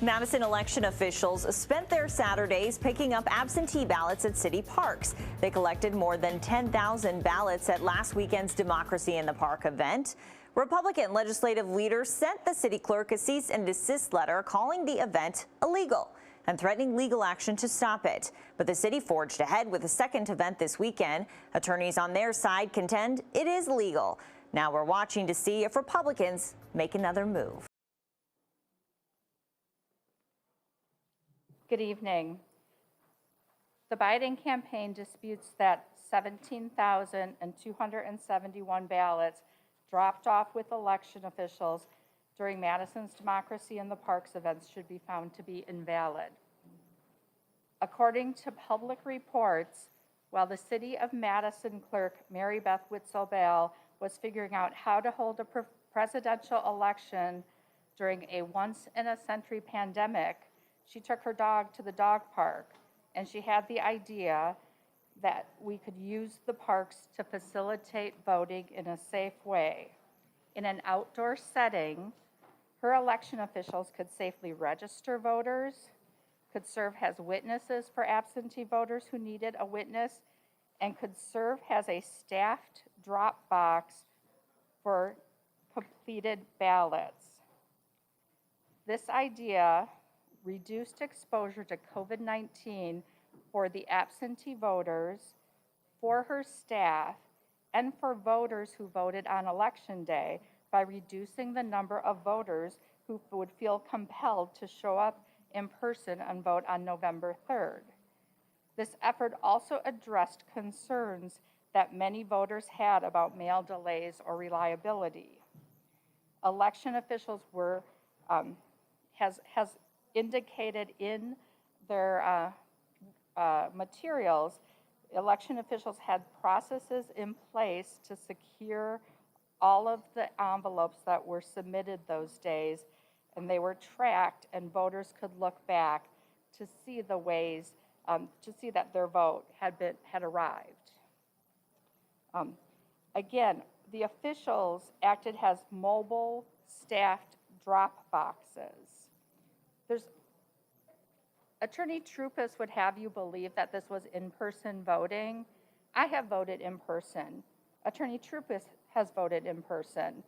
Madison election officials spent their Saturdays picking up absentee ballots at city parks. They collected more than 10,000 ballots at last weekend's Democracy in the Park event. Republican legislative leaders sent the city clerk a cease and desist letter calling the event illegal and threatening legal action to stop it. But the city forged ahead with a second event this weekend. Attorneys on their side contend it is legal. Now we're watching to see if Republicans make another move. Good evening. The Biden campaign disputes that 17,271 ballots dropped off with election officials during Madison's Democracy in the Parks events should be found to be invalid. According to public reports, while the City of Madison clerk Mary Beth Witzel-Bell was figuring out how to hold a presidential election during a once-in-a-century pandemic, she took her dog to the dog park, and she had the idea that we could use the parks to facilitate voting in a safe way. In an outdoor setting, her election officials could safely register voters, could serve as witnesses for absentee voters who needed a witness, and could serve as a staffed drop box for completed ballots. This idea reduced exposure to COVID-19 for the absentee voters, for her staff, and for voters who voted on election day by reducing the number of voters who would feel compelled to show up in person and vote on November 3rd. This effort also addressed concerns that many voters had about mail delays or reliability. Election officials has indicated in their materials, election officials had processes in place to secure all of the envelopes that were submitted those days, and they were tracked, and voters could look back to see the ways, to see that their vote had arrived. Again, the officials acted as mobile staffed drop boxes. Attorney Troupis would have you believe that this was in-person voting. I have voted in person. Attorney Troupis has voted in person.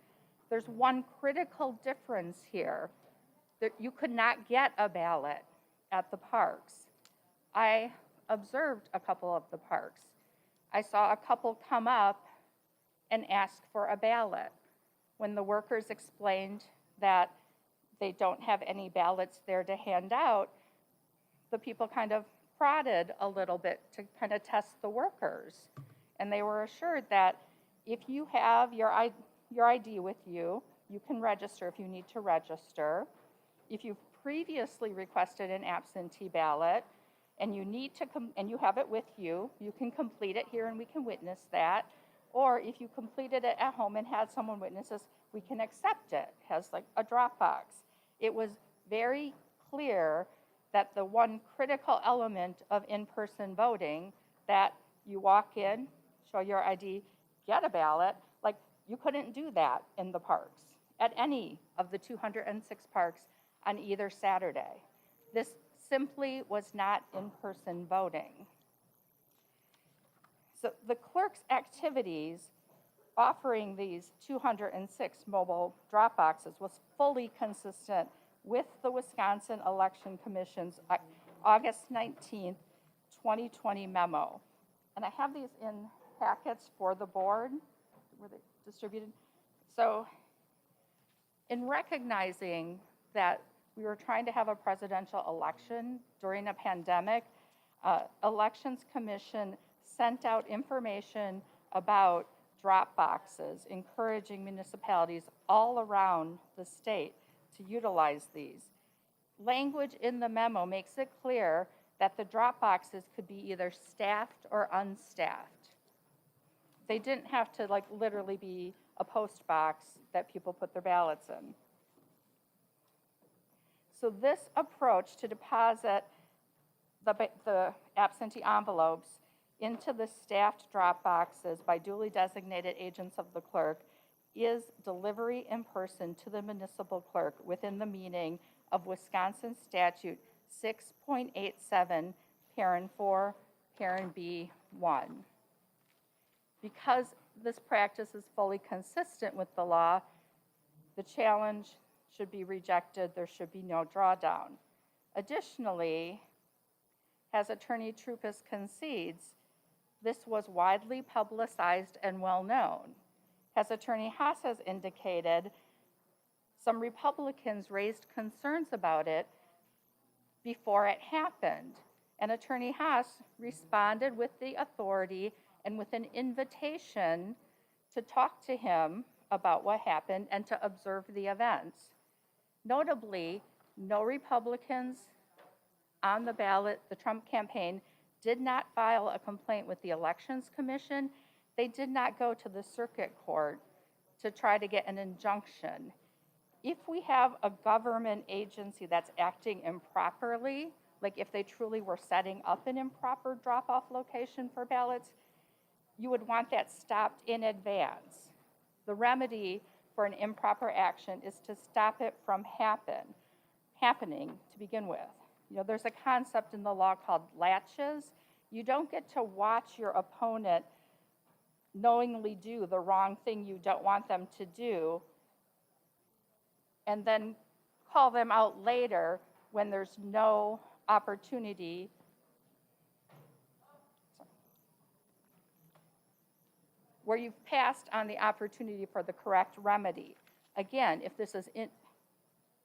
There's one critical difference here, that you could not get a ballot at the parks. I observed a couple of the parks. I saw a couple come up and ask for a ballot. When the workers explained that they don't have any ballots there to hand out, the people kind of prodded a little bit to kind of test the workers. And they were assured that if you have your ID with you, you can register if you need to register. If you've previously requested an absentee ballot and you need to and you have it with you, you can complete it here and we can witness that. Or if you completed it at home and had someone witness this, we can accept it. It has like a drop box. It was very clear that the one critical element of in-person voting, that you walk in, show your ID, get a ballot, like you couldn't do that in the parks, at any of the 206 parks on either Saturday. This simply was not in-person voting. So the clerk's activities offering these 206 mobile drop boxes was fully consistent with the Wisconsin Election Commission's August 19th, 2020 memo. And I have these in packets for the board. Were they distributed? So in recognizing that we were trying to have a presidential election during a pandemic, Elections Commission sent out information about drop boxes, encouraging municipalities all around the state to utilize these. Language in the memo makes it clear that the drop boxes could be either staffed or unstaffed. They didn't have to like literally be a post box that people put their ballots in. So this approach to deposit the absentee envelopes into the staffed drop boxes by duly designated agents of the clerk is delivery in person to the municipal clerk within the meaning of Wisconsin Statute 6.87, parent 4, parent B 1. Because this practice is fully consistent with the law, the challenge should be rejected. There should be no drawdown. Additionally, as Attorney Trupis concedes, this was widely publicized and well known. As Attorney Haas has indicated, some Republicans raised concerns about it before it happened. And Attorney Haas responded with the authority and with an invitation to talk to him about what happened and to observe the events. Notably, no Republicans on the ballot, the Trump campaign, did not file a complaint with the Elections Commission. They did not go to the circuit court to try to get an injunction. If we have a government agency that's acting improperly, like if they truly were setting up an improper drop-off location for ballots, you would want that stopped in advance. The remedy for an improper action is to stop it from happening to begin with. You know, there's a concept in the law called latches. You don't get to watch your opponent knowingly do the wrong thing you don't want them to do and then call them out later when there's no opportunity. Where you've passed on the opportunity for the correct remedy. Again, if this is,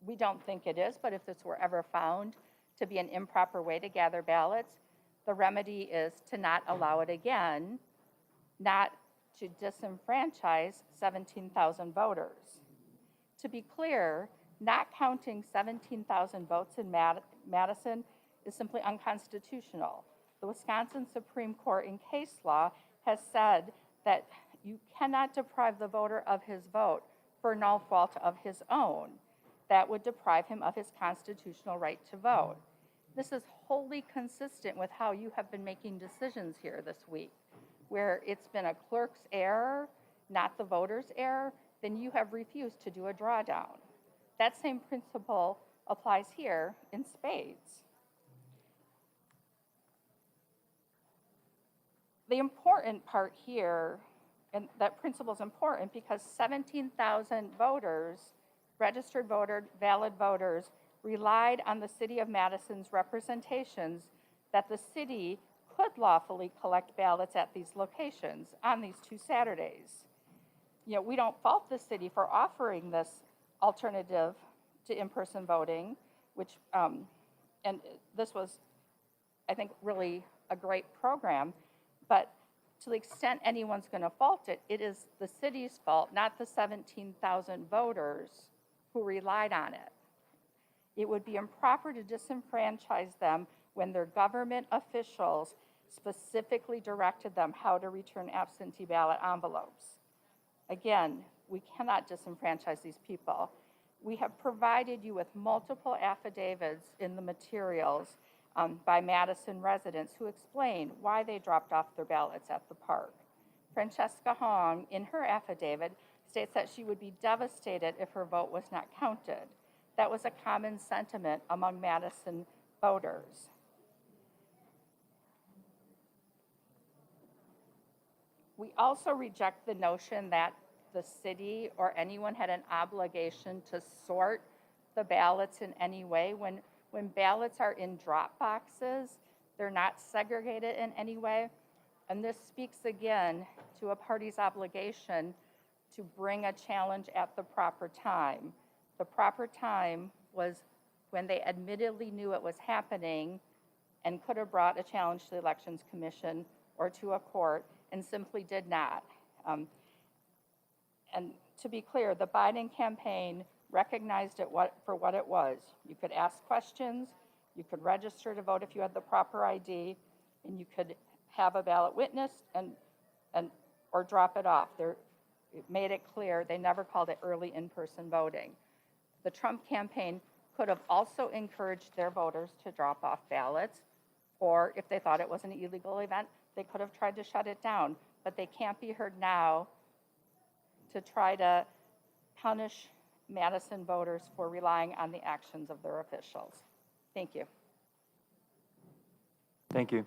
we don't think it is, but if this were ever found to be an improper way to gather ballots, the remedy is to not allow it again, not to disenfranchise 17,000 voters. To be clear, not counting 17,000 votes in Madison is simply unconstitutional. The Wisconsin Supreme Court in case law has said that you cannot deprive the voter of his vote for no fault of his own. That would deprive him of his constitutional right to vote. This is wholly consistent with how you have been making decisions here this week, where it's been a clerk's error, not the voter's error, then you have refused to do a drawdown. That same principle applies here in spades. The important part here, and that principle is important because 17,000 voters, registered voters, valid voters, relied on the City of Madison's representations that the city could lawfully collect ballots at these locations on these 2 Saturdays. You know, we don't fault the city for offering this alternative to in-person voting, which, and this was, I think, really a great program. But to the extent anyone's going to fault it, it is the city's fault, not the 17,000 voters who relied on it. It would be improper to disenfranchise them when their government officials specifically directed them how to return absentee ballot envelopes. Again, we cannot disenfranchise these people. We have provided you with multiple affidavits in the materials by Madison residents who explain why they dropped off their ballots at the park. Francesca Hong, in her affidavit, states that she would be devastated if her vote was not counted. That was a common sentiment among Madison voters. We also reject the notion that the city or anyone had an obligation to sort the ballots in any way. When ballots are in drop boxes, they're not segregated in any way. And this speaks again to a party's obligation to bring a challenge at the proper time. The proper time was when they admittedly knew it was happening and could have brought a challenge to the Elections Commission or to a court and simply did not. And to be clear, the Biden campaign recognized it for what it was. You could ask questions, you could register to vote if you had the proper ID, and you could have a ballot witnessed or drop it off. It made it clear they never called it early in-person voting. The Trump campaign could have also encouraged their voters to drop off ballots, or if they thought it was an illegal event, they could have tried to shut it down. But they can't be heard now to try to punish Madison voters for relying on the actions of their officials. Thank you. Thank you.